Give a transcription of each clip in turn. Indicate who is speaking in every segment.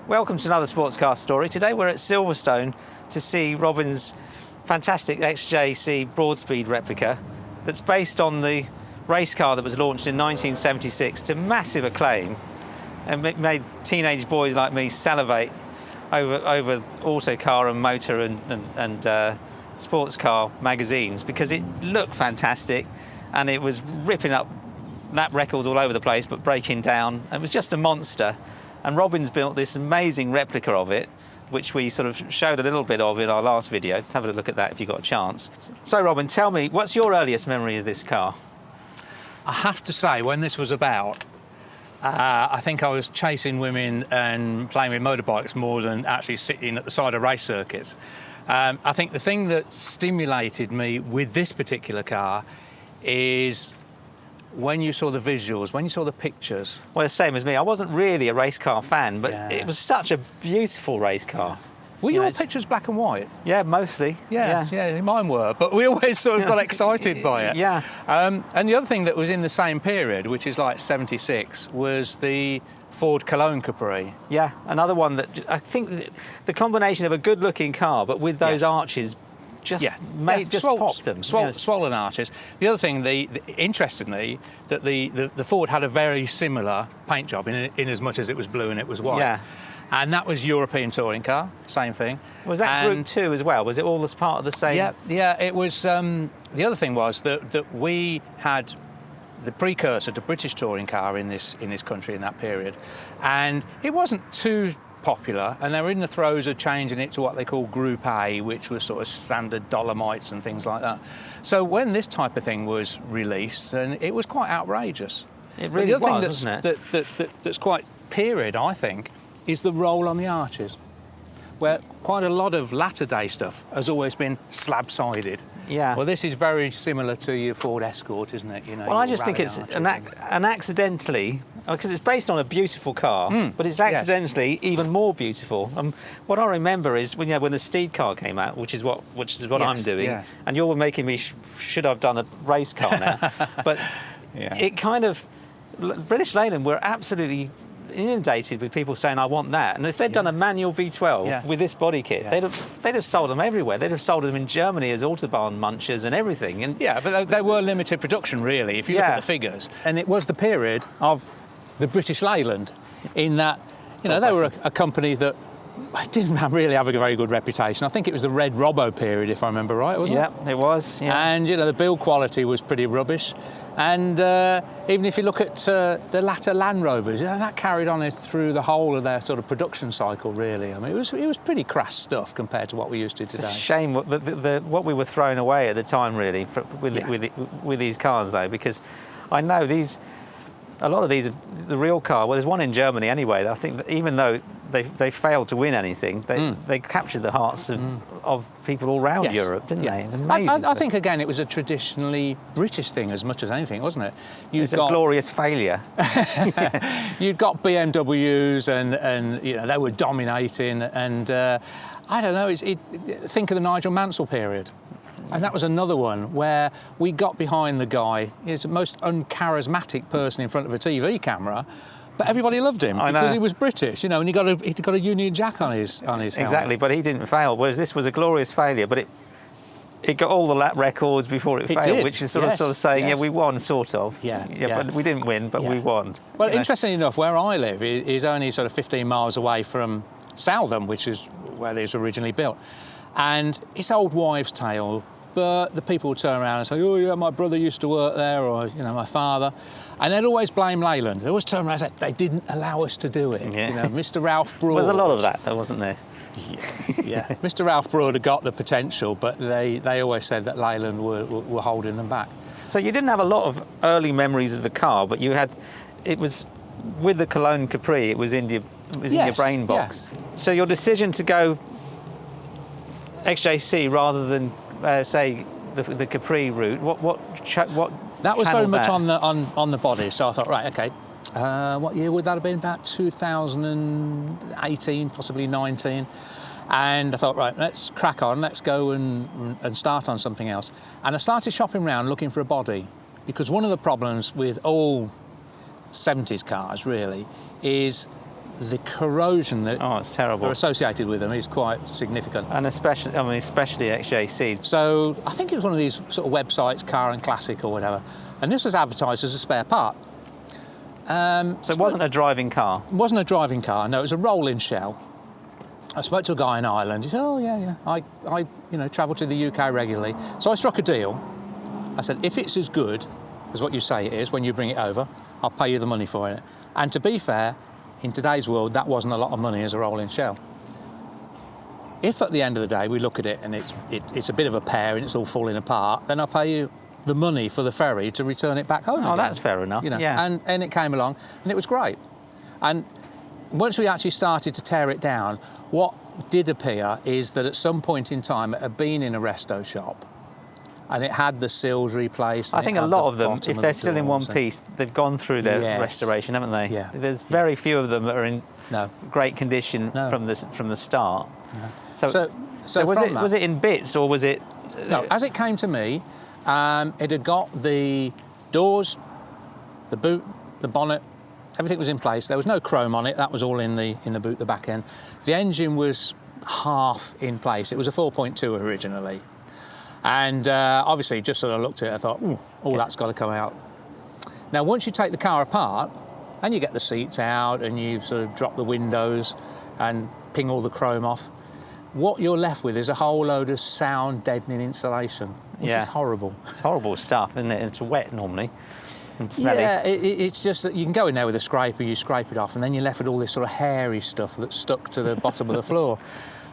Speaker 1: Welcome to another sports car story. Today we're at Silverstone to see Robin's fantastic XJC Broadspeed replica that's based on the race car that was launched in 1976 to massive acclaim and made teenage boys like me salivate over autocar and motor and sports car magazines because it looked fantastic and it was ripping up lap records all over the place but breaking down. It was just a monster. And Robin's built this amazing replica of it, which we sort of showed a little bit of in our last video. Have a look at that if you've got a chance. So Robin, tell me, what's your earliest memory of this car?
Speaker 2: I have to say, when this was about, I think I was chasing women and playing with motorbikes more than actually sitting at the side of race circuits. I think the thing that stimulated me with this particular car is when you saw the visuals, when you saw the pictures.
Speaker 1: Well, the same as me. I wasn't really a race car fan, but it was such a beautiful race car.
Speaker 2: Were your pictures black and white?
Speaker 1: Yeah, mostly.
Speaker 2: Yeah, mine were, but we always sort of got excited by it.
Speaker 1: Yeah.
Speaker 2: And the other thing that was in the same period, which is like 76, was the Ford Cologne Capri.
Speaker 1: Yeah, another one that I think the combination of a good-looking car, but with those arches, popped them.
Speaker 2: Swollen arches. The other thing, interestingly, that the Ford had a very similar paint job in as much as it was blue and it was white.
Speaker 1: Yeah.
Speaker 2: And that was European touring car, same thing.
Speaker 1: Was that Group 2 as well? Was it all as part of the same?
Speaker 2: Yeah, it was. The other thing was that we had the precursor to British touring car in this country in that period, and it wasn't too popular, and they were in the throes of changing it to what they call Group A, which was sort of standard Dolomites and things like that. So when this type of thing was released, and it was quite outrageous.
Speaker 1: It really was,
Speaker 2: wasn't it? That's quite period, I think, is the roll on the arches, where quite a lot of latter-day stuff has always been slab-sided.
Speaker 1: Yeah.
Speaker 2: Well, this is very similar to your Ford Escort, isn't it? You know.
Speaker 1: Well, I just think it's an accidentally, because it's based on a beautiful car, but it's accidentally even more beautiful. What I remember is when the Steed car came out, which is what I'm doing, and you were making me should I've done a race car now, but it kind of British Leyland were absolutely inundated with people saying I want that, and if they'd done a manual V12 with this body kit, they'd have sold them everywhere. They'd have sold them in Germany as Autobahn munchers and everything. And
Speaker 2: but they were limited production, really, if you look at the figures. And it was the period of the British Leyland, in that they were a company that didn't really have a very good reputation. I think it was the Red Robbo period, if I remember right, wasn't it?
Speaker 1: Yeah, it was. Yeah.
Speaker 2: And the build quality was pretty rubbish. And even if you look at the latter Land Rovers, that carried on through the whole of their sort of production cycle, really. I mean, it was pretty crass stuff compared to what we used to today.
Speaker 1: It's a shame what we were throwing away at the time, really, with these cars, though, because I know a lot of these, the real car, well, there's one in Germany anyway. I think that even though they failed to win anything, they captured the hearts of people all around Europe, didn't they? Amazing.
Speaker 2: I think, again, it was a traditionally British thing as much as anything, wasn't it?
Speaker 1: It's a glorious failure.
Speaker 2: You'd got BMWs and they were dominating, and I don't know, think of the Nigel Mansell period. And that was another one where we got behind the guy. He's the most uncharismatic person in front of a TV camera, but everybody loved him because he was British, and he got a Union Jack on his helmet.
Speaker 1: Exactly, but he didn't fail. Whereas this was a glorious failure, but it got all the lap records before it failed, which is sort of saying, we won, sort of. But we didn't win, but we won.
Speaker 2: Well, interestingly enough, where I live is only sort of 15 miles away from Southam, which is where they was originally built, and it's old wives' tale. But the people would turn around and say, oh, yeah, my brother used to work there, or, my father. And they'd always blame Leyland. They always turn around and say, they didn't allow us to do it.
Speaker 1: Yeah.
Speaker 2: Mr. Ralph Broad.
Speaker 1: There was a lot of that, though, wasn't there?
Speaker 2: Yeah. Mr. Ralph Broad had got the potential, but they always said that Leyland were holding them back.
Speaker 1: So you didn't have a lot of early memories of the car, but it was, with the Cologne Capri, it was in your brain box. Yeah. So your decision to go XJC rather than say the Capri route, what
Speaker 2: that was very much on the body. So I thought, right, okay, what year would that have been? About 2018, possibly 19. And I thought, right, let's crack on, let's go and start on something else. And I started shopping around looking for a body, because one of the problems with all 70s cars really is the corrosion that
Speaker 1: it's terrible.
Speaker 2: are associated with them is quite significant.
Speaker 1: And especially XJC.
Speaker 2: So I think it was one of these sort of websites, Car and Classic or whatever, and this was advertised as a spare part.
Speaker 1: So it wasn't a driving car?
Speaker 2: It wasn't a driving car, no, it was a rolling shell. I spoke to a guy in Ireland. He said, oh, yeah, I travel to the UK regularly. So I struck a deal. I said, if it's as good as what you say it is when you bring it over, I'll pay you the money for it. And to be fair, in today's world, that wasn't a lot of money as a rolling shell. If at the end of the day we look at it and it's a bit of a pear and it's all falling apart, then I'll pay you the money for the ferry to return it back home again.
Speaker 1: That's fair enough, yeah.
Speaker 2: And it came along and it was great. And once we actually started to tear it down, what did appear is that at some point in time it had been in a resto shop and it had the sills replaced.
Speaker 1: I think a lot of them, if they're still in one piece, they've gone through their restoration, haven't they?
Speaker 2: Yeah.
Speaker 1: There's very few of them that are in great condition from the start. No. So was it in bits or was it?
Speaker 2: No, as it came to me, it had got the doors, the boot, the bonnet, everything was in place. There was no chrome on it. That was all in the boot, the back end. The engine was half in place. It was a 4.2 originally. And obviously, just sort of looked at it, I thought, that's got to come out. Now, once you take the car apart, and you get the seats out, and you sort of drop the windows and ping all the chrome off, what you're left with is a whole load of sound deadening insulation, which is horrible.
Speaker 1: It's horrible stuff, isn't it? It's wet normally and smelly.
Speaker 2: Yeah, it's just that you can go in there with a scraper, you scrape it off, and then you're left with all this sort of hairy stuff that's stuck to the bottom of the floor.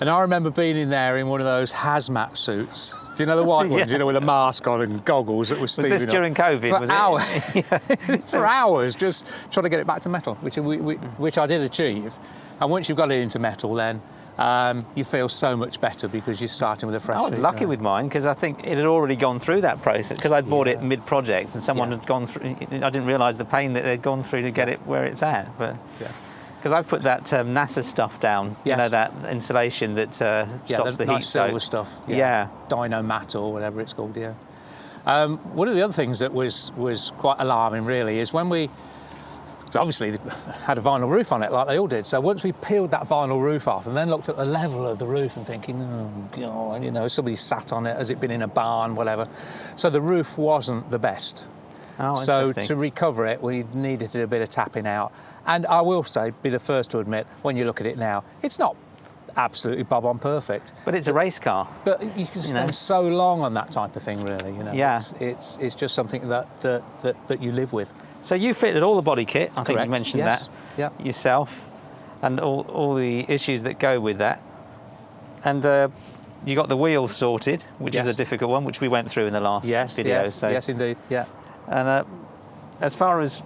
Speaker 2: And I remember being in there in one of those hazmat suits. Do you know the white ones? You know, with a mask on and goggles that was steaming up.
Speaker 1: Was this during COVID, was
Speaker 2: it? For hours, just trying to get it back to metal, which I did achieve. And once you've got it into metal, then you feel so much better because you're starting with a fresh
Speaker 1: I was
Speaker 2: seat,
Speaker 1: lucky with mine because I think it had already gone through that process because I'd bought it mid-project and someone had gone through. I didn't realise the pain that they'd gone through to get it where it's at. But because I've put that NASA stuff down, you know, that insulation that stops the heat.
Speaker 2: Nice silver stuff. Dino Mat or whatever it's called. One of the other things that was quite alarming really is when we obviously had a vinyl roof on it like they all did. So once we peeled that vinyl roof off and then looked at the level of the roof and thinking, oh God, you know, somebody sat on it, has it been in a barn, whatever. So the roof wasn't the best. So to recover it, we needed to do a bit of tapping out. And I will say, be the first to admit, when you look at it now, it's not absolutely bob on perfect.
Speaker 1: But it's a race car.
Speaker 2: But you can spend so long on that type of thing, really. You know,
Speaker 1: yeah.
Speaker 2: It's just something that you live with.
Speaker 1: So you fitted all the body kit. I think you mentioned that yourself, and all the issues that go with that. And you got the wheels sorted, which is a difficult one, which we went through in the last video.
Speaker 2: Yes, indeed. Yeah.
Speaker 1: And as far as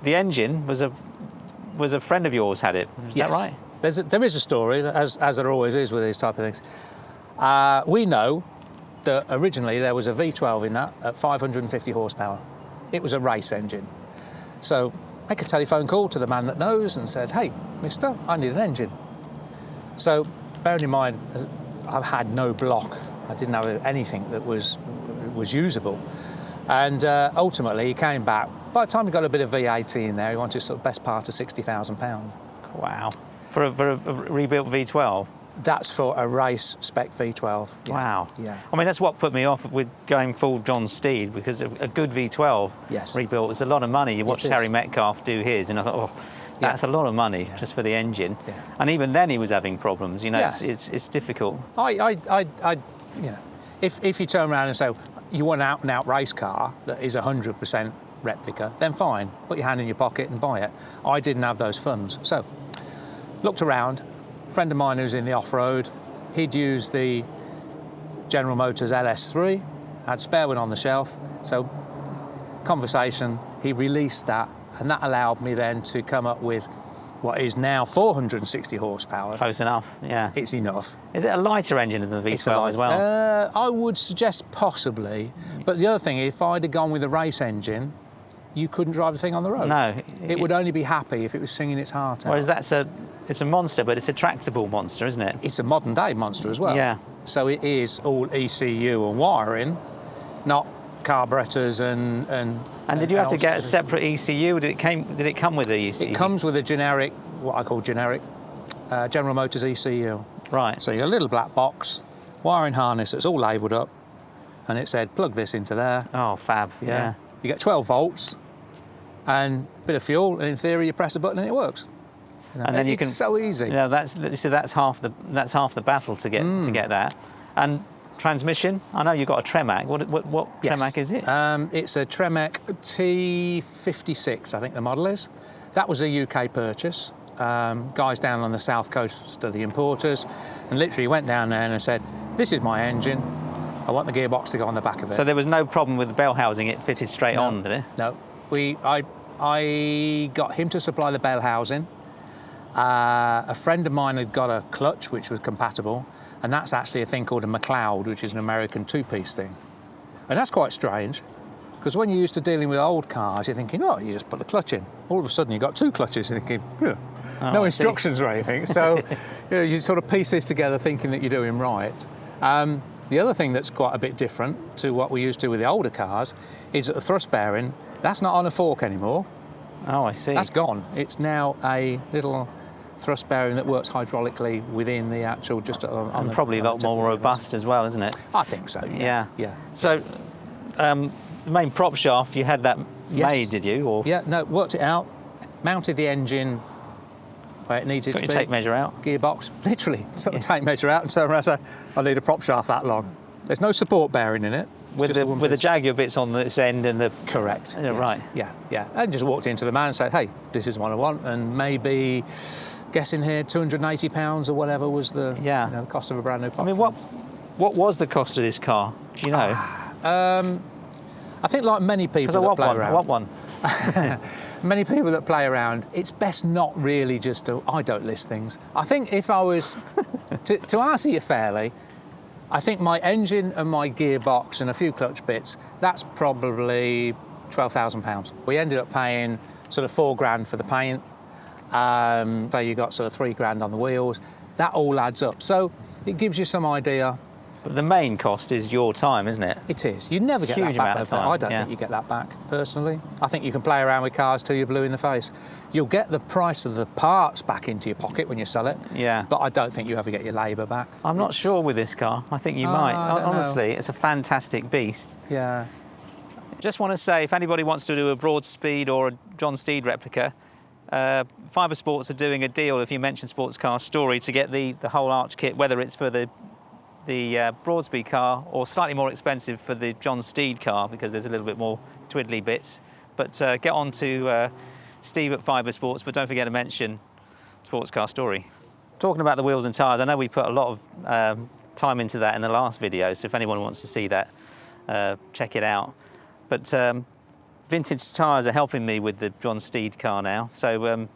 Speaker 1: the engine was a friend of yours had it. Is that right?
Speaker 2: There is a story, as there always is with these type of things. We know that originally there was a V12 in that at 550 horsepower. It was a race engine. So make a telephone call to the man that knows and said, hey, mister, I need an engine. So bearing in mind, I've had no block. I didn't have anything that was usable. And ultimately he came back. By the time he got a bit of VAT in there, he wanted sort of best part of £60,000.
Speaker 1: Wow. For a rebuilt V12?
Speaker 2: That's for a race spec V12.
Speaker 1: Yeah. Wow.
Speaker 2: Yeah.
Speaker 1: I mean, that's what put me off with going full John Steed, because a good V12 rebuilt is a lot of money. You watched Harry Metcalf do his, and I thought, oh, that's a lot of money just for the engine. Yeah. And even then he was having problems. You know, it's difficult.
Speaker 2: You know, if you turn around and say you want an out-and-out race car that is 100% replica, then fine, put your hand in your pocket and buy it. I didn't have those funds, so looked around. A friend of mine who's in the off-road, he'd used the General Motors LS3, had spare one on the shelf, so conversation, he released that, and that allowed me then to come up with what is now 460 horsepower.
Speaker 1: Close enough, yeah.
Speaker 2: It's enough.
Speaker 1: Is it a lighter engine than the V12 as well?
Speaker 2: I would suggest possibly, but the other thing, if I'd have gone with a race engine, you couldn't drive the thing on the road.
Speaker 1: No.
Speaker 2: It would only be happy if it was singing its heart out.
Speaker 1: Whereas it's a monster, but it's a tractable monster, isn't it?
Speaker 2: It's a modern day monster as well.
Speaker 1: Yeah.
Speaker 2: So it is all ECU and wiring, not carburetors and
Speaker 1: did you have to get a separate ECU? Or did it come with the ECU?
Speaker 2: It comes with a generic, what I call generic, General Motors ECU.
Speaker 1: Right.
Speaker 2: So you got a little black box, wiring harness that's all labelled up, and it said plug this into there.
Speaker 1: Oh, fab! Yeah.
Speaker 2: You get 12 volts and a bit of fuel, and in theory you press a button and it works.
Speaker 1: And then
Speaker 2: it's so easy.
Speaker 1: Yeah, that's half the battle to get that. And transmission, I know you've got a Tremec. What Tremec is it?
Speaker 2: It's a Tremec T56, I think the model is. That was a UK purchase. Guys down on the south coast of the importers, and literally went down there and said, "This is my engine. I want the gearbox to go on the back of it."
Speaker 1: So there was no problem with the bell housing; it fitted straight on, did it?
Speaker 2: No. I got him to supply the bell housing. A friend of mine had got a clutch which was compatible, and that's actually a thing called a McLeod, which is an American two-piece thing. And that's quite strange, because when you're used to dealing with old cars, you're thinking, oh, you just put the clutch in. All of a sudden, you've got two clutches, you're thinking, no instructions or anything. So you sort of piece this together thinking that you're doing right. The other thing that's quite a bit different to what we used to with the older cars is that the thrust bearing, that's not on a fork anymore.
Speaker 1: Oh, I see.
Speaker 2: That's gone. It's now a little thrust bearing that works hydraulically within the actual, just on
Speaker 1: and
Speaker 2: the,
Speaker 1: probably a lot more robust as well, isn't it?
Speaker 2: I think so. Yeah.
Speaker 1: So, the main prop shaft, you had that made, did you? Or
Speaker 2: yeah, no, worked it out, mounted the engine where it needed to be.
Speaker 1: Got your tape measure out?
Speaker 2: Gearbox, literally, took the tape measure out and turned around and said, I need a prop shaft that long. There's no support bearing in it.
Speaker 1: With the Jaguar bits on this end and the...
Speaker 2: Correct.
Speaker 1: Yes. Right.
Speaker 2: Yeah. And just walked into the man and said, hey, this is what I want, and maybe, guessing here, £280 or whatever was the, the cost of a brand new prop.
Speaker 1: I mean, what was the cost of this car? Do you know?
Speaker 2: I think like many people that play around.
Speaker 1: I want one.
Speaker 2: Many people that play around, it's best not really just to, I don't list things. I think if I was, to answer you fairly, I think my engine and my gearbox and a few clutch bits, that's probably £12,000. We ended up paying sort of £4,000 for the paint. So you got sort of £3,000 on the wheels. That all adds up. So it gives you some idea.
Speaker 1: But the main cost is your time, isn't it?
Speaker 2: It is. You never get
Speaker 1: Huge
Speaker 2: that back.
Speaker 1: amount of time.
Speaker 2: I don't think you get that back, personally. I think you can play around with cars till you're blue in the face. You'll get the price of the parts back into your pocket when you sell it. Yeah. But I don't think you ever get your labour back.
Speaker 1: I'm not sure with this car. I think you might. Honestly, it's a fantastic beast.
Speaker 2: Yeah.
Speaker 1: Just want to say, if anybody wants to do a Broadspeed or a John Steed replica, Fibresports are doing a deal, if you mention Sports Car Story, to get the whole arch kit, whether it's for the Broadspeed car or slightly more expensive for the John Steed car, because there's a little bit more twiddly bits. But get on to Steve at Fibresports, but don't forget to mention Sports Car Story. Talking about the wheels and tyres, I know we put a lot of time into that in the last video, so if anyone wants to see that, check it out. But vintage tyres are helping me with the John Steed car now. So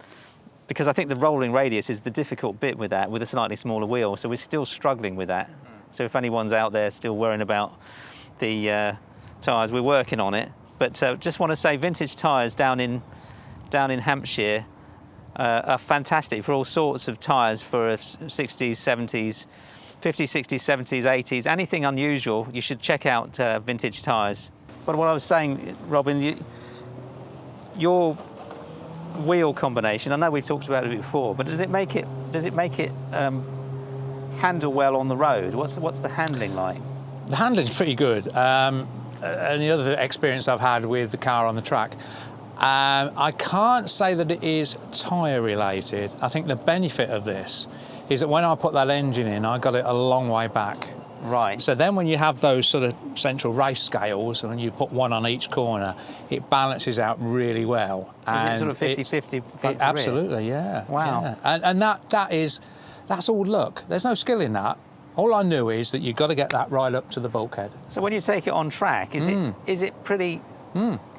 Speaker 1: because I think the rolling radius is the difficult bit with that, with a slightly smaller wheel, so we're still struggling with that. So if anyone's out there still worrying about the tyres, we're working on it. But just want to say, vintage tyres down in Hampshire are fantastic for all sorts of tyres for 60s, 70s, 50s, 60s, 70s, 80s, anything unusual. You should check out vintage tyres. But what I was saying, Robin, your wheel combination, I know we've talked about it before, but does it make it handle well on the road? What's the handling like?
Speaker 2: The handling's pretty good. And the other experience I've had with the car on the track, I can't say that it is tyre related. I think the benefit of this is that when I put that engine in, I got it a long way back.
Speaker 1: Right.
Speaker 2: So then when you have those sort of central race scales and you put one on each corner, it balances out really well.
Speaker 1: Is it sort of 50-50 front to
Speaker 2: absolutely,
Speaker 1: rear?
Speaker 2: Yeah.
Speaker 1: Wow.
Speaker 2: Yeah. And that's all luck. There's no skill in that. All I knew is that you've got to get that right up to the bulkhead.
Speaker 1: So when you take it on track, is it pretty...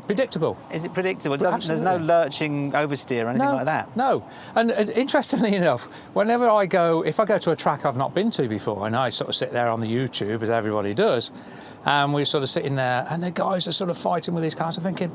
Speaker 2: Predictable.
Speaker 1: Is it predictable? There's no lurching oversteer or anything like that?
Speaker 2: No. And interestingly enough, whenever if I go to a track I've not been to before, and I sort of sit there on the YouTube, as everybody does, and we're sort of sitting there, and the guys are sort of fighting with these cars, I'm thinking,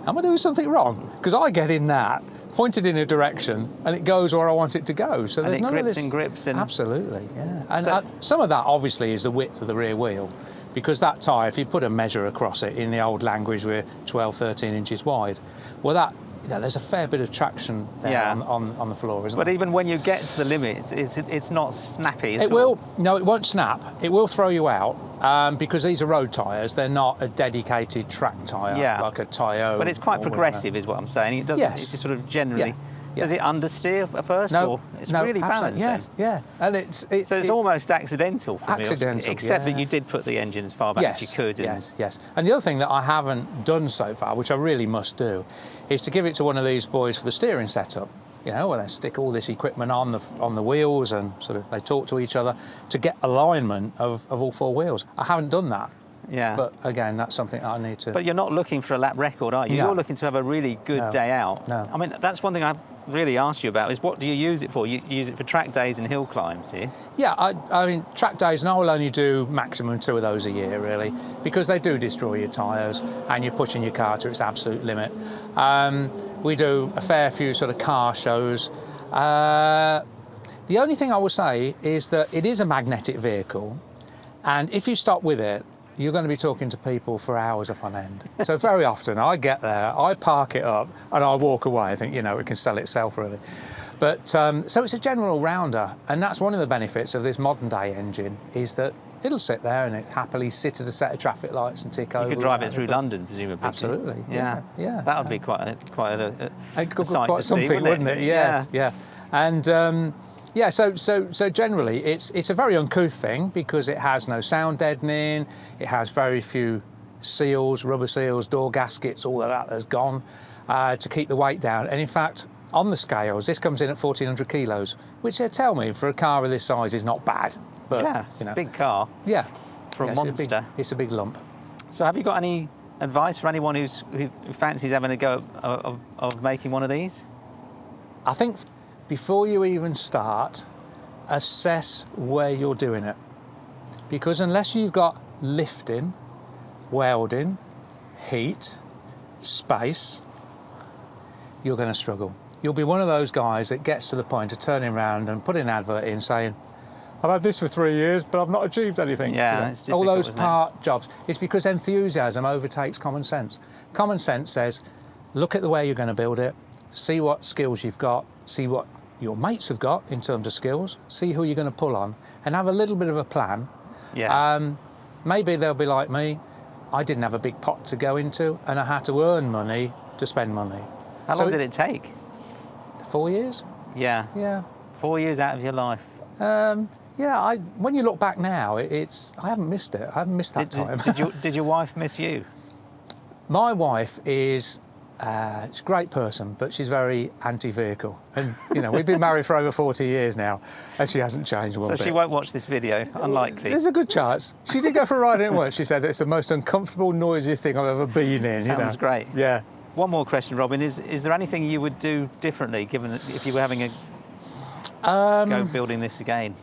Speaker 2: am I doing something wrong? Because I get in that, pointed in a direction, and it goes where I want it to go. So there's none of this...
Speaker 1: And grips and...
Speaker 2: Absolutely, yeah. And some of that, obviously, is the width of the rear wheel, because that tyre, if you put a measure across it, in the old language, we're 12, 13 inches wide. Well, that, you know, there's a fair bit of traction there on the floor, isn't there?
Speaker 1: But even when you get to the limit, it's not snappy at all.
Speaker 2: It will, no, it won't snap. It will throw you out because these are road tyres. They're not a dedicated track tyre like a Toyota.
Speaker 1: But it's quite progressive, is what I'm saying. It doesn't.
Speaker 2: Yes.
Speaker 1: It's just sort of generally.
Speaker 2: Yeah.
Speaker 1: Does it understeer at first, or it's really balanced?
Speaker 2: Yeah, and
Speaker 1: so it's almost accidental for me, except that you did put the engine as far back as you could.
Speaker 2: Yes. And the other thing that I haven't done so far, which I really must do, is to give it to one of these boys for the steering setup. You know, where they stick all this equipment on the wheels and sort of they talk to each other to get alignment of all four wheels. I haven't done that.
Speaker 1: Yeah.
Speaker 2: But again, that's something I need to.
Speaker 1: But you're not looking for a lap record, are you?
Speaker 2: No.
Speaker 1: You're looking to have a really good day out.
Speaker 2: No.
Speaker 1: I mean, that's one thing I've really asked you about, is what do you use it for? You use it for track days and hill climbs, do you?
Speaker 2: Yeah, I mean, track days, and I will only do maximum 2 of those a year, really, because they do destroy your tyres and you're pushing your car to its absolute limit. We do a fair few sort of car shows. The only thing I will say is that it is a magnetic vehicle, and if you stop with it, you're going to be talking to people for hours upon end. So very often I get there, I park it up and I walk away. I think, you know, it can sell itself really. But so it's a general rounder, and that's one of the benefits of this modern day engine, is that it'll sit there and it happily sit at a set of traffic lights and tick over.
Speaker 1: You could drive it through London, presumably.
Speaker 2: Absolutely.
Speaker 1: Yeah.
Speaker 2: That
Speaker 1: would be quite a sight
Speaker 2: quite
Speaker 1: to
Speaker 2: something,
Speaker 1: see,
Speaker 2: wouldn't it? Yes, yeah. And so generally it's a very uncouth thing because it has no sound deadening, it has very few seals, rubber seals, door gaskets, all of that has gone to keep the weight down. And in fact, on the scales, this comes in at 1,400 kilos, which they tell me for a car of this size is not bad. But,
Speaker 1: it's a big car.
Speaker 2: Yeah.
Speaker 1: For a monster.
Speaker 2: It's a big lump.
Speaker 1: So have you got any advice for anyone who fancies having a go of making one of these?
Speaker 2: I think before you even start, assess where you're doing it. Because unless you've got lifting, welding, heat, space, you're going to struggle. You'll be one of those guys that gets to the point of turning around and putting an advert in saying, I've had this for 3 years, but I've not achieved anything.
Speaker 1: Yeah,
Speaker 2: you know? All those part jobs. It's because enthusiasm overtakes common sense. Common sense says, look at the way you're going to build it, see what skills you've got, see what your mates have got in terms of skills, see who you're going to pull on, and have a little bit of a plan.
Speaker 1: Yeah.
Speaker 2: Maybe they'll be like me. I didn't have a big pot to go into, and I had to earn money to spend money.
Speaker 1: How long did it take?
Speaker 2: 4 years.
Speaker 1: Yeah.
Speaker 2: Yeah.
Speaker 1: 4 years out of your life.
Speaker 2: When you look back now, I haven't missed it. I haven't missed that time.
Speaker 1: Did your wife miss you?
Speaker 2: My wife is. She's a great person, but she's very anti-vehicle. And, you know, we've been married for over 40 years now, and she hasn't changed one bit.
Speaker 1: So she won't watch this video, unlikely.
Speaker 2: There's a good chance. She did go for a ride in once. She said it's the most uncomfortable, noisiest thing I've ever been in.
Speaker 1: Sounds great.
Speaker 2: Yeah.
Speaker 1: One more question, Robin. Is there anything you would do differently, given that if you were having a go building this again?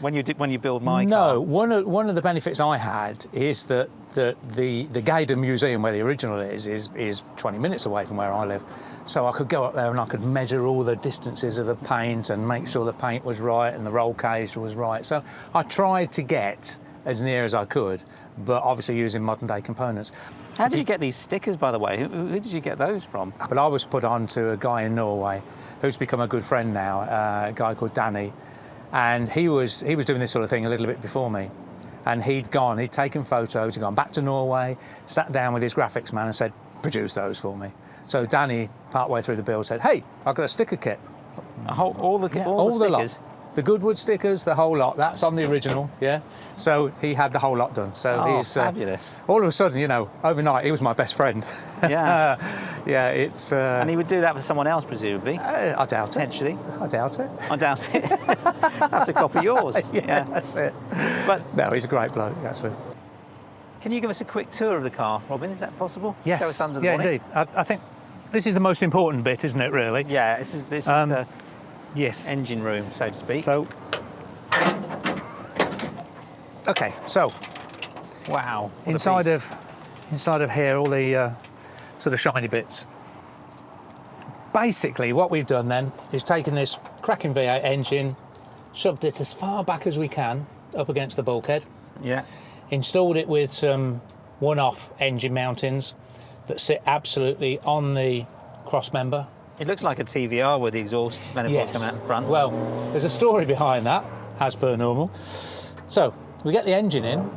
Speaker 1: When you build my car?
Speaker 2: No, one of the benefits I had is that the Gaydon Museum, where the original is 20 minutes away from where I live. So I could go up there and I could measure all the distances of the paint and make sure the paint was right and the roll cage was right. So I tried to get as near as I could, but obviously using modern day components.
Speaker 1: How did you get these stickers, by the way? Who did you get those from?
Speaker 2: But I was put on to a guy in Norway who's become a good friend now, a guy called Danny. And he was doing this sort of thing a little bit before me. And he'd taken photos, he'd gone back to Norway, sat down with his graphics man and said, produce those for me. So Danny, partway through the build, said, hey, I've got a sticker kit.
Speaker 1: All the stickers?
Speaker 2: Lot. The Goodwood stickers, the whole lot. That's on the original, yeah. So he had the whole lot done. So he's
Speaker 1: fabulous.
Speaker 2: All of a sudden, you know, overnight, he was my best friend.
Speaker 1: Yeah.
Speaker 2: Yeah, it's.
Speaker 1: And he would do that for someone else, presumably.
Speaker 2: I doubt
Speaker 1: Potentially.
Speaker 2: it. I doubt it.
Speaker 1: I doubt it. Have to copy yours.
Speaker 2: Yeah, that's it.
Speaker 1: But
Speaker 2: no, he's a great bloke, actually.
Speaker 1: Can you give us a quick tour of the car, Robin? Is that possible?
Speaker 2: Yes.
Speaker 1: Show us under the
Speaker 2: bonnet.
Speaker 1: bonnet.
Speaker 2: Indeed. I think this is the most important bit, isn't it? Really.
Speaker 1: Yeah. This is the
Speaker 2: yes
Speaker 1: engine room, so to speak.
Speaker 2: So. Okay. So.
Speaker 1: Wow.
Speaker 2: Inside of here, all the sort of shiny bits. Basically, what we've done then is taken this cracking V8 engine, shoved it as far back as we can up against the bulkhead.
Speaker 1: Yeah.
Speaker 2: installed it with some one-off engine mountings that sit absolutely on the cross member.
Speaker 1: It looks like a TVR with the exhaust manifolds coming out in front.
Speaker 2: Well, there's a story behind that, as per normal. So we get the engine in,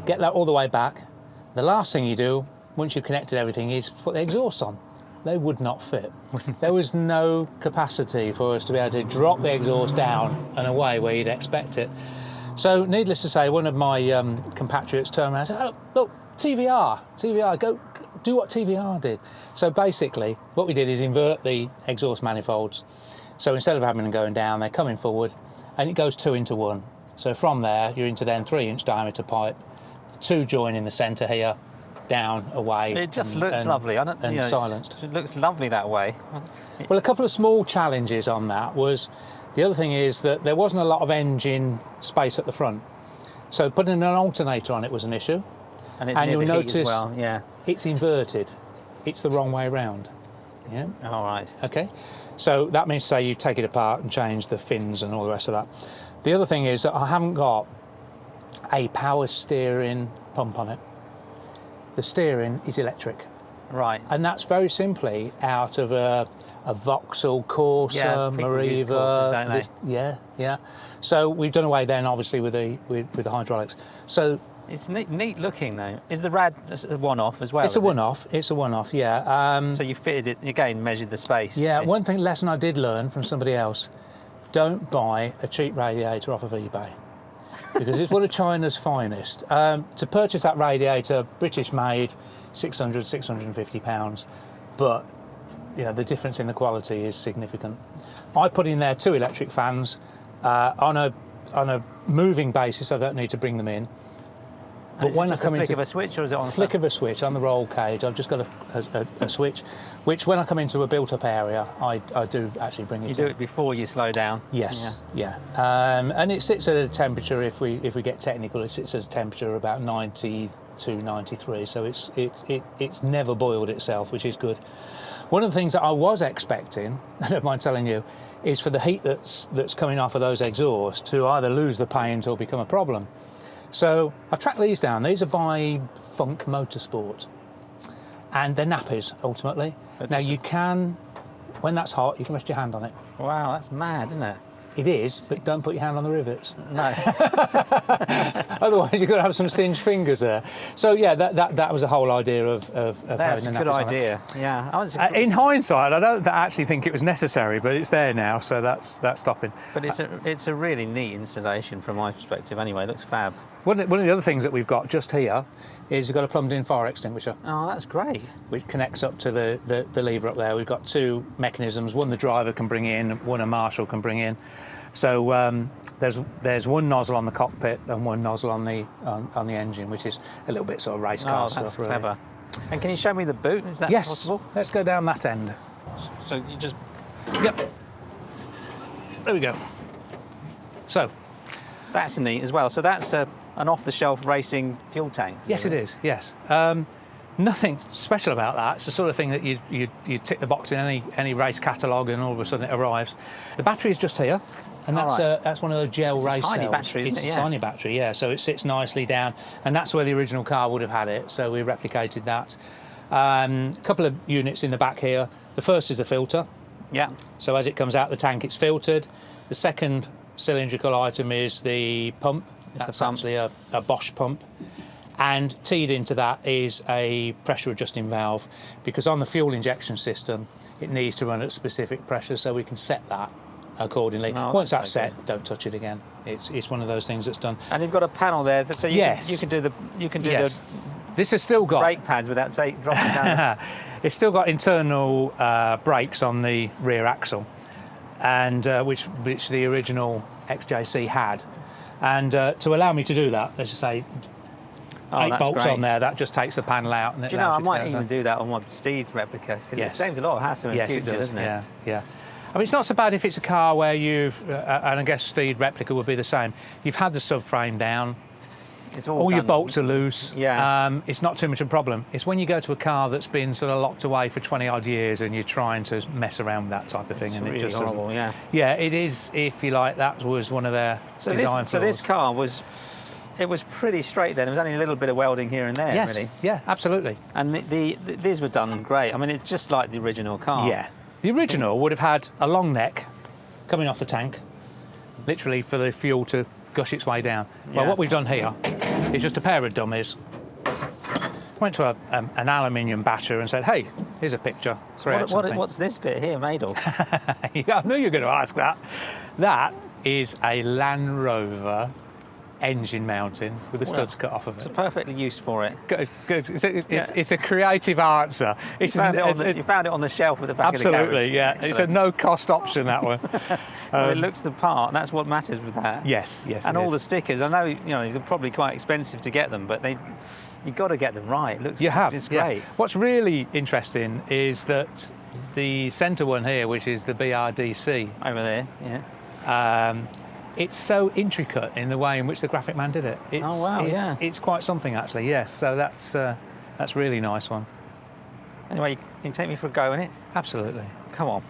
Speaker 2: get that all the way back. The last thing you do, once you've connected everything, is put the exhaust on. They would not fit. There was no capacity for us to be able to drop the exhaust down and away where you'd expect it. So needless to say, one of my compatriots turned around and said, oh, look, TVR, go do what TVR did. So basically, what we did is invert the exhaust manifolds. So instead of having them going down, they're coming forward, and it goes 2 into 1. So from there, you're into then 3-inch diameter pipe. The 2 join in the centre here, down, away.
Speaker 1: It just looks lovely.
Speaker 2: And silenced.
Speaker 1: It looks lovely that way.
Speaker 2: Well, a couple of small challenges on that was, the other thing is that there wasn't a lot of engine space at the front. So putting an alternator on it was an issue.
Speaker 1: And it's near the heat as well, yeah.
Speaker 2: It's inverted. It's the wrong way round. Yeah.
Speaker 1: All right.
Speaker 2: Okay. So that means, say, you take it apart and change the fins and all the rest of that. The other thing is that I haven't got a power steering pump on it. The steering is electric.
Speaker 1: Right.
Speaker 2: And that's very simply out of a Vauxhall Corsa, Mariva.
Speaker 1: Courses, don't they?
Speaker 2: Yeah. So we've done away then, obviously, with the hydraulics. So
Speaker 1: it's neat looking though. Is the rad a one-off as well?
Speaker 2: It's a one-off. It's a one-off. Yeah.
Speaker 1: So you fitted it again, measured the space.
Speaker 2: Yeah. One lesson I did learn from somebody else: don't buy a cheap radiator off of eBay, because it's one of China's finest. To purchase that radiator, British made, £600, £650, but the difference in the quality is significant. I put in there 2 electric fans on a moving basis. I don't need to bring them in.
Speaker 1: But when I come into a flick of a switch, or is it on
Speaker 2: flick of a switch on the roll cage? I've just got a switch, which when I come into a built-up area, I do actually bring it.
Speaker 1: You do it before you slow down.
Speaker 2: Yes, yeah. And it sits at a temperature. If we get technical, it sits at a temperature of about 92, 93. So it's never boiled itself, which is good. One of the things that I was expecting, I don't mind telling you, is for the heat that's coming off of those exhausts to either lose the paint or become a problem. So I've tracked these down. These are by Funk Motorsport, and they're nappies ultimately. Now you can, when that's hot, you can rest your hand on it.
Speaker 1: Wow, that's mad, isn't it?
Speaker 2: It is, but don't put your hand on the rivets.
Speaker 1: No.
Speaker 2: Otherwise, you've got to have some singed fingers there. So yeah, that was the whole idea of
Speaker 1: that's
Speaker 2: having
Speaker 1: a good idea. Yeah.
Speaker 2: In hindsight, I don't actually think it was necessary, but it's there now, so that's stopping.
Speaker 1: But it's a really neat installation from my perspective. Anyway, it looks fab.
Speaker 2: One of the other things that we've got just here is we've got a plumbed-in fire extinguisher.
Speaker 1: Oh, that's great.
Speaker 2: Which connects up to the lever up there. We've got 2 mechanisms. One the driver can bring in, one a marshal can bring in. So there's 1 nozzle on the cockpit and 1 nozzle on the engine, which is a little bit sort of race car stuff.
Speaker 1: That's
Speaker 2: really
Speaker 1: clever. And can you show me the boot? Is that possible?
Speaker 2: Yes. Let's go down that end.
Speaker 1: So you just...
Speaker 2: Yep. There we go. So
Speaker 1: that's neat as well. So that's an off-the-shelf racing fuel tank.
Speaker 2: Yes, it is. Yes. Nothing special about that. It's the sort of thing that you tick the box in any race catalogue, and all of a sudden it arrives. The battery is just here, and that's one of those gel race cells.
Speaker 1: It's a tiny battery, isn't it?
Speaker 2: It's a tiny battery, yeah. So it sits nicely down, and that's where the original car would have had it. So we replicated that. A couple of units in the back here. The first is a filter.
Speaker 1: Yeah.
Speaker 2: So as it comes out the tank, it's filtered. The second cylindrical item is the pump. That's actually a Bosch pump. And teed into that is a pressure adjusting valve, because on the fuel injection system it needs to run at specific pressure, so we can set that accordingly. Once that's set, don't touch it again. It's one of those things that's done.
Speaker 1: And you've got a panel there, so you can do the
Speaker 2: this has still got
Speaker 1: brake pads without dropping down.
Speaker 2: It's still got internal brakes on the rear axle, and which the original XJC had. And to allow me to do that, let's just say 8 bolts on there, that just takes the panel out. And
Speaker 1: do you know, I might even do that on my Steed replica, because it saves a lot of hassle in the future, doesn't it?
Speaker 2: Yeah. I mean, it's not so bad if it's a car where you've, and I guess Steed replica would be the same, you've had the subframe down, all your bolts are loose, it's not too much of a problem. It's when you go to a car that's been sort of locked away for 20 odd years and you're trying to mess around with that type of thing, and
Speaker 1: really
Speaker 2: it just
Speaker 1: horrible,
Speaker 2: doesn't. Yeah, it is, if you like. That was one of their design flaws.
Speaker 1: So this car was it was pretty straight then. There was only a little bit of welding here and there,
Speaker 2: Yes,
Speaker 1: really.
Speaker 2: yeah, absolutely.
Speaker 1: And these were done great. I mean, it's just like the original car.
Speaker 2: Yeah. The original would have had a long neck coming off the tank, literally for the fuel to gush its way down. Well,
Speaker 1: Yeah.
Speaker 2: what we've done here is just a pair of dummies. Went to an aluminium batcher and said, hey, here's a picture.
Speaker 1: What's this bit here made of?
Speaker 2: I knew you were going to ask that. That is a Land Rover engine mounting with the studs cut off of
Speaker 1: It's
Speaker 2: it.
Speaker 1: a perfectly used for it.
Speaker 2: Good, good. It's a creative answer.
Speaker 1: You found it on the shelf at the back of the garage.
Speaker 2: Absolutely, yeah.
Speaker 1: Excellent.
Speaker 2: It's a no-cost option, that one.
Speaker 1: Well, it looks the part, and that's what matters with that.
Speaker 2: Yes, yes.
Speaker 1: And all the stickers. I know, they're probably quite expensive to get them, but you've got to get them right. It looks, it's great.
Speaker 2: Yeah. What's really interesting is that the centre one here, which is the BRDC,
Speaker 1: Over there, yeah.
Speaker 2: it's so intricate in the way in which the graphic man did it. It's quite something, actually. Yes. So that's a really nice one.
Speaker 1: Anyway, you can take me for a go in it.
Speaker 2: Absolutely.
Speaker 1: Come on.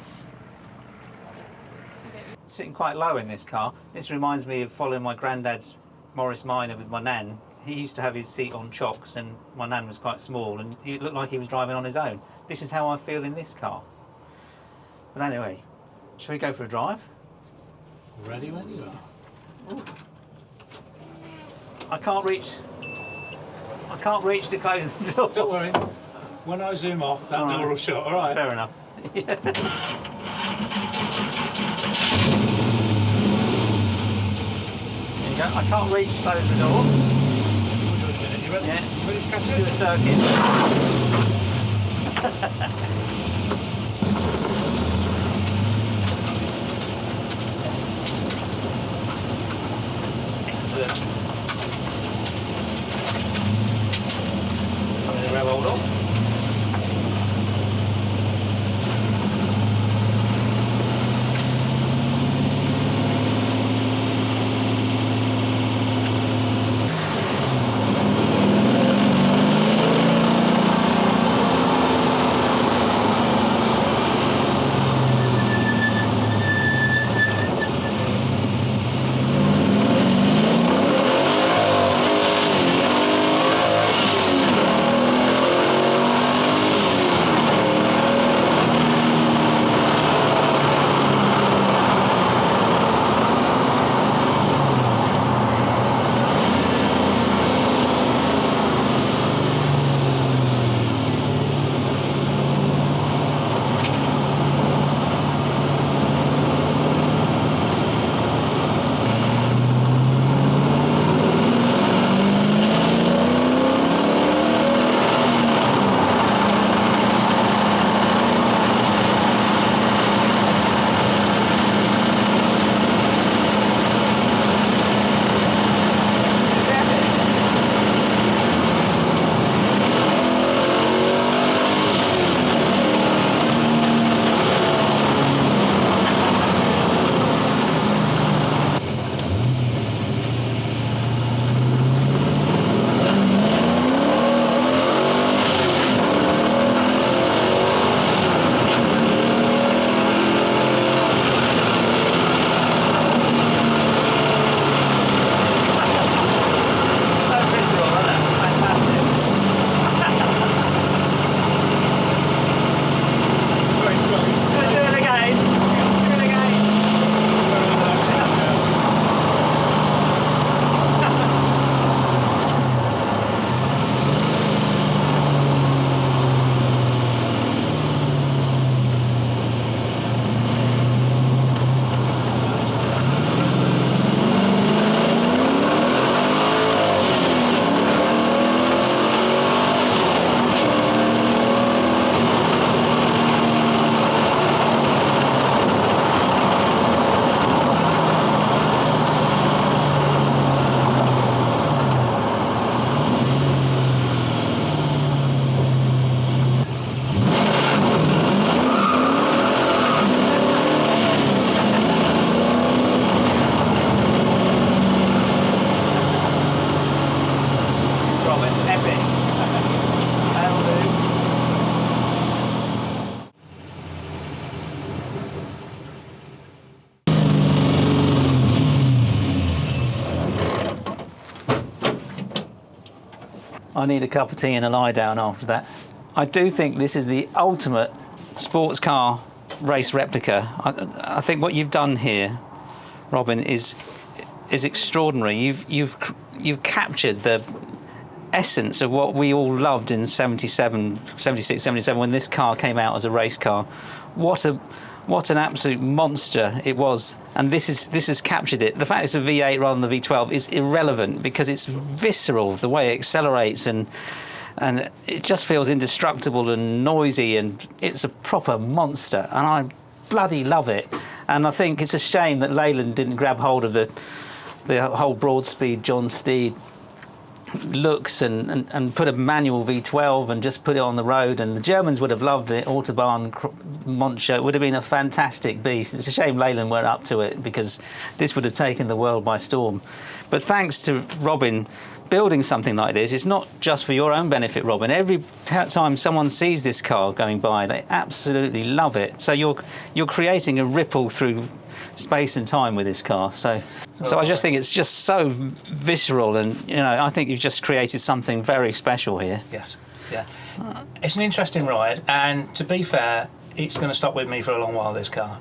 Speaker 1: Sitting quite low in this car. This reminds me of following my granddad's Morris Minor with my nan. He used to have his seat on chocks, and my nan was quite small, and it looked like he was driving on his own. This is how I feel in this car. But anyway, shall we go for a drive?
Speaker 2: Ready when you are.
Speaker 1: I can't reach to close the door.
Speaker 2: Don't worry. When I zoom off, that door will shut. All right.
Speaker 1: Fair enough. There you go. I can't reach to close the door.
Speaker 2: You ready?
Speaker 1: Yeah.
Speaker 2: Ready to catch
Speaker 1: Do
Speaker 2: it?
Speaker 1: a circuit. Excellent. I'm going to grab hold of. I need a cup of tea and a lie down after that. I do think this is the ultimate sports car race replica. I think what you've done here, Robin, is extraordinary. You've captured the essence of what we all loved in 77, 76, 77 when this car came out as a race car. What an absolute monster it was, and this has captured it. The fact it's a V8 rather than the V12 is irrelevant because it's visceral, the way it accelerates, and it just feels indestructible and noisy, and it's a proper monster, and I bloody love it. And I think it's a shame that Leyland didn't grab hold of the whole Broadspeed John Steed looks and put a manual V12 and just put it on the road, and the Germans would have loved it. Autobahn Moncho, it would have been a fantastic beast. It's a shame Leyland weren't up to it, because this would have taken the world by storm. But thanks to Robin building something like this, it's not just for your own benefit, Robin. Every time someone sees this car going by, they absolutely love it. So you're creating a ripple through space and time with this car. So I just think it's just so visceral, and I think you've just created something very special here.
Speaker 2: Yes, yeah. It's an interesting ride, and to be fair, it's going to stop with me for a long while, this car.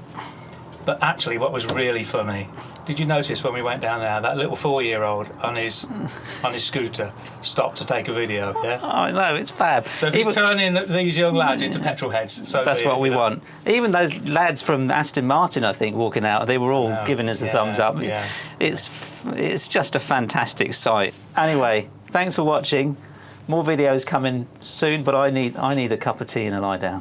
Speaker 2: But actually, what was really funny, did you notice when we went down there, that little 4-year-old on his scooter stopped to take a video? Yeah.
Speaker 1: Oh no, it's fab.
Speaker 2: So if you turn in these young lads into petrol heads, so
Speaker 1: that's what we want. Even those lads from Aston Martin, I think, walking out, they were all giving us the thumbs up.
Speaker 2: Yeah.
Speaker 1: It's just a fantastic sight. Anyway, thanks for watching. More videos coming soon, but I need a cup of tea and a lie down.